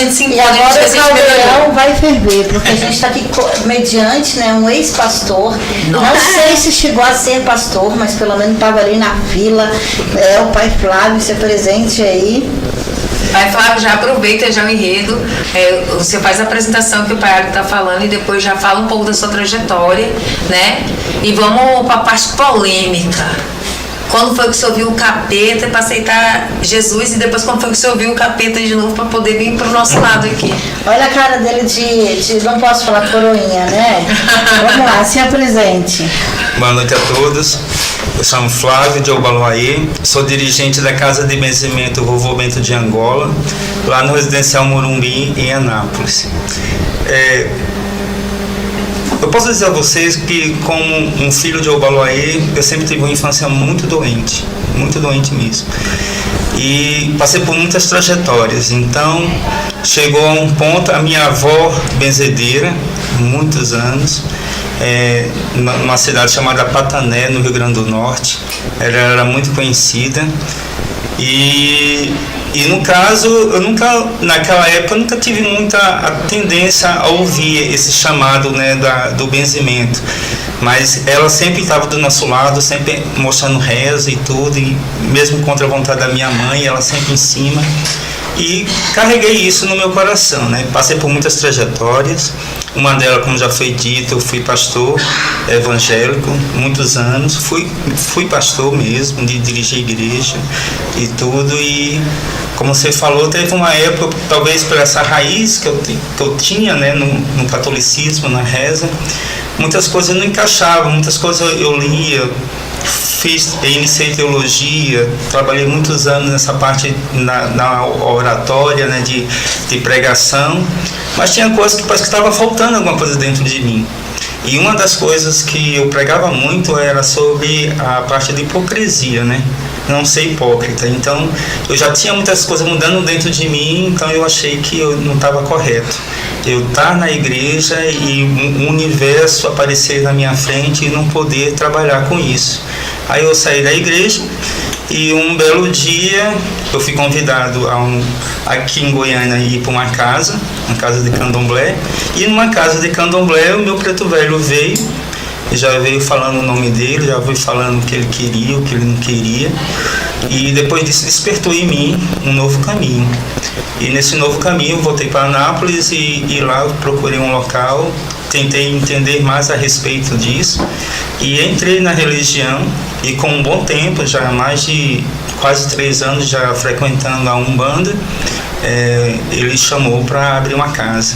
gente se E encontra, agora a o gente vai se melhorando. caldeirão vai ferver, porque a gente está aqui mediante, né, um ex-pastor. Não sei se chegou a ser pastor, mas pelo menos estava ali na fila. É o pai Flávio, se presente aí. Pai Flávio, já aproveita já o enredo, você faz a apresentação que o pai está falando e depois já fala um pouco da sua trajetória, né? E vamos para a parte polêmica. Quando foi que você ouviu o capeta para aceitar Jesus e depois quando foi que você ouviu o capeta de novo para poder vir para o nosso lado aqui? Olha a cara dele de não posso falar coroinha, né? Vamos lá, se apresente. Boa noite a todos. Eu chamo Flávio de Obaloaê, sou dirigente da Casa de Benzimento Vovô Bento de Angola, lá no Residencial Morumbi, em Anápolis. Eu posso dizer a vocês que, como um filho de Obaloaê, eu sempre tive uma infância muito doente mesmo. E passei por muitas trajetórias. Então, chegou a um ponto, a minha avó benzedeira, muitos anos, numa cidade chamada Patané, no Rio Grande do Norte. Ela era muito conhecida. E no caso, naquela época, eu nunca tive muita tendência a ouvir esse chamado, né, do benzimento. Mas ela sempre estava do nosso lado, sempre mostrando reza e tudo, e mesmo contra a vontade da minha mãe, ela sempre em cima. E carreguei isso no meu coração, né? Passei por muitas trajetórias. Uma delas, como já foi dito, eu fui pastor evangélico muitos anos. Fui pastor mesmo, de dirigir igreja e tudo. E como você falou, teve uma época, talvez por essa raiz que eu tinha, né, no catolicismo, na reza, muitas coisas não encaixavam, muitas coisas eu lia. Iniciei teologia, trabalhei muitos anos nessa parte na oratória, né, de pregação, mas tinha coisas que parece que estava faltando alguma coisa dentro de mim. E uma das coisas que eu pregava muito era sobre a parte de hipocrisia, né? Não ser hipócrita. Então, eu já tinha muitas coisas mudando dentro de mim, então eu achei que eu não estava correto. Eu estar na igreja e o universo aparecer na minha frente e não poder trabalhar com isso. Aí eu saí da igreja e um belo dia eu fui convidado aqui em Goiânia a ir para uma casa de candomblé. E numa casa de candomblé o meu preto velho veio, já veio falando o nome dele, já veio falando o que ele queria, o que ele não queria. E depois disso despertou em mim um novo caminho. E nesse novo caminho eu voltei para Anápolis e lá eu procurei um local, tentei entender mais a respeito disso e entrei na religião. E com um bom tempo, já há mais de quase 3 anos já frequentando a Umbanda, ele chamou para abrir uma casa.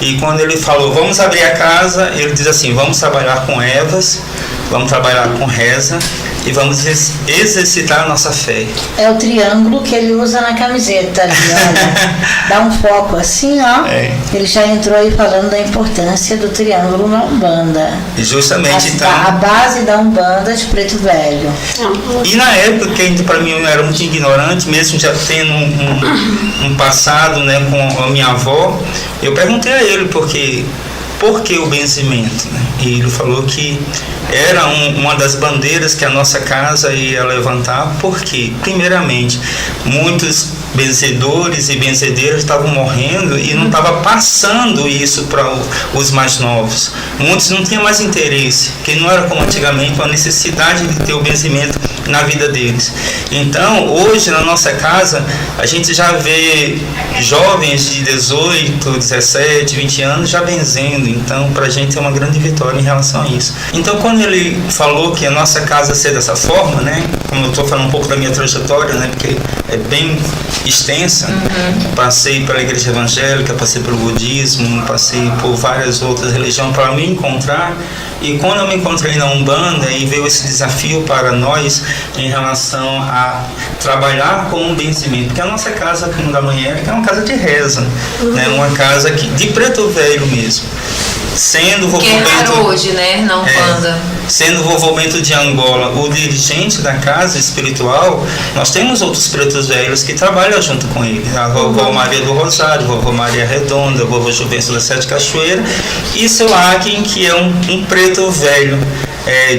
E quando ele falou, vamos abrir a casa, ele diz assim, vamos trabalhar com ervas, vamos trabalhar com reza e vamos exercitar a nossa fé. É o triângulo que ele usa na camiseta ali, olha. Dá um foco assim, ó. Ele já entrou aí falando da importância do triângulo na Umbanda. E justamente então. A base da Umbanda de Preto Velho. E na época, que ainda para mim eu era muito ignorante, mesmo já tendo um passado, né, com a minha avó, eu perguntei a ele por que o benzimento, né? E ele falou que era uma das bandeiras que a nossa casa ia levantar, porque, primeiramente, muitos benzedores e benzedeiras estavam morrendo e não estava passando isso para os mais novos. Muitos não tinham mais interesse, porque não era como antigamente, uma necessidade de ter o benzimento na vida deles. Então, hoje, na nossa casa, a gente já vê jovens de 18, 17, 20 anos já benzendo. Então, para a gente é uma grande vitória em relação a isso. Então, quando ele falou que a nossa casa ser dessa forma, né, como eu estou falando um pouco da minha trajetória, né, porque é bem extensa, passei pela igreja evangélica, passei pelo budismo, passei por várias outras religiões para me encontrar. E quando eu me encontrei na Umbanda e veio esse desafio para nós em relação a trabalhar com o benzimento, porque a nossa casa, como da manhã, é uma casa de reza, né? Uma casa de preto velho mesmo. Sendo vovô Bento, hoje, né? Na Umbanda. Sendo vovô Bento de Angola o dirigente da casa espiritual, nós temos outros pretos velhos que trabalham junto com ele. A vovó Maria do Rosário, a vovó Maria Redonda, a vovô Juvencio da Sete Cachoeira e seu Akin, que é um preto velho.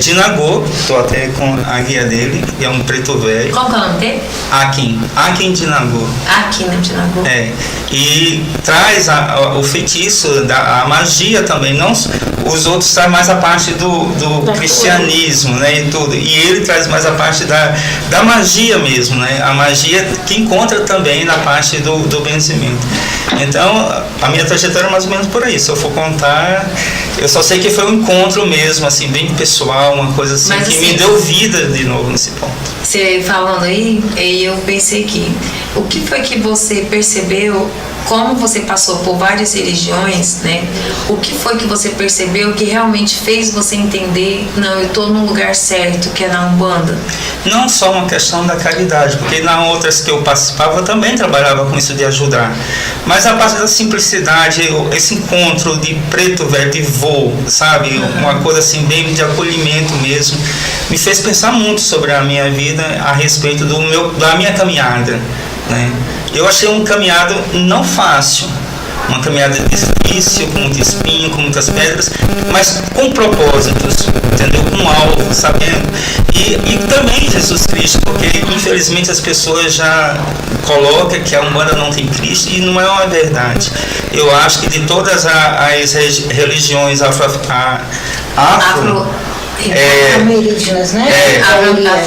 Dinagô, estou até com a guia dele, que é um preto velho. Como que é o nome dele? Akin Dinagô. Aqui no Dinagô. E traz o feitiço, a magia também, não os outros trazem mais a parte do cristianismo, né, e tudo, e ele traz mais a parte da magia mesmo, né, a magia que encontra também na parte do benzimento. Então, a minha trajetória é mais ou menos por aí. Se eu for contar, eu só sei que foi um encontro mesmo, assim, bem pessoal, uma coisa assim, que me deu vida de novo nesse ponto. Você falando aí, eu pensei que o que foi que você percebeu, como você passou por várias religiões, né? O que foi que você percebeu que realmente fez você entender, não, eu estou no lugar certo, que é na Umbanda? Não só uma questão da caridade, porque nas outras que eu participava eu também trabalhava com isso de ajudar, mas a parte da simplicidade, esse encontro de preto velho, de vô, sabe, uma coisa assim bem de acolhimento mesmo, me fez pensar muito sobre a minha vida a respeito da minha caminhada, né? Eu achei uma caminhada não fácil, uma caminhada difícil, com muito espinho, com muitas pedras, mas com propósitos, entendeu? Com alvo, sabendo. E também Jesus Cristo, porque infelizmente as pessoas já colocam que a Umbanda não tem Cristo, e não é uma verdade. Eu acho que de todas as religiões ameríndias, né?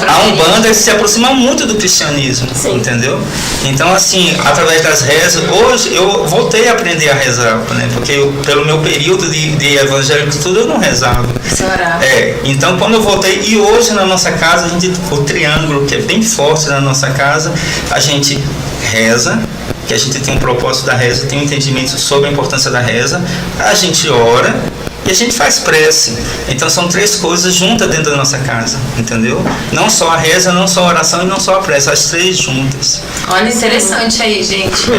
A Umbanda se aproxima muito do cristianismo, entendeu? Então, assim, através das rezas, hoje eu voltei a aprender a rezar, né? Porque pelo meu período de evangélico tudo, eu não rezava. Então, quando eu voltei, e hoje na nossa casa, o triângulo, que é bem forte na nossa casa, a gente reza, que a gente tem um propósito da reza, tem um entendimento sobre a importância da reza, a gente ora, e a gente faz prece. Então são três coisas juntas dentro da nossa casa, entendeu? Não só a reza, não só a oração e não só a prece, as três juntas. Olha, interessante aí, gente.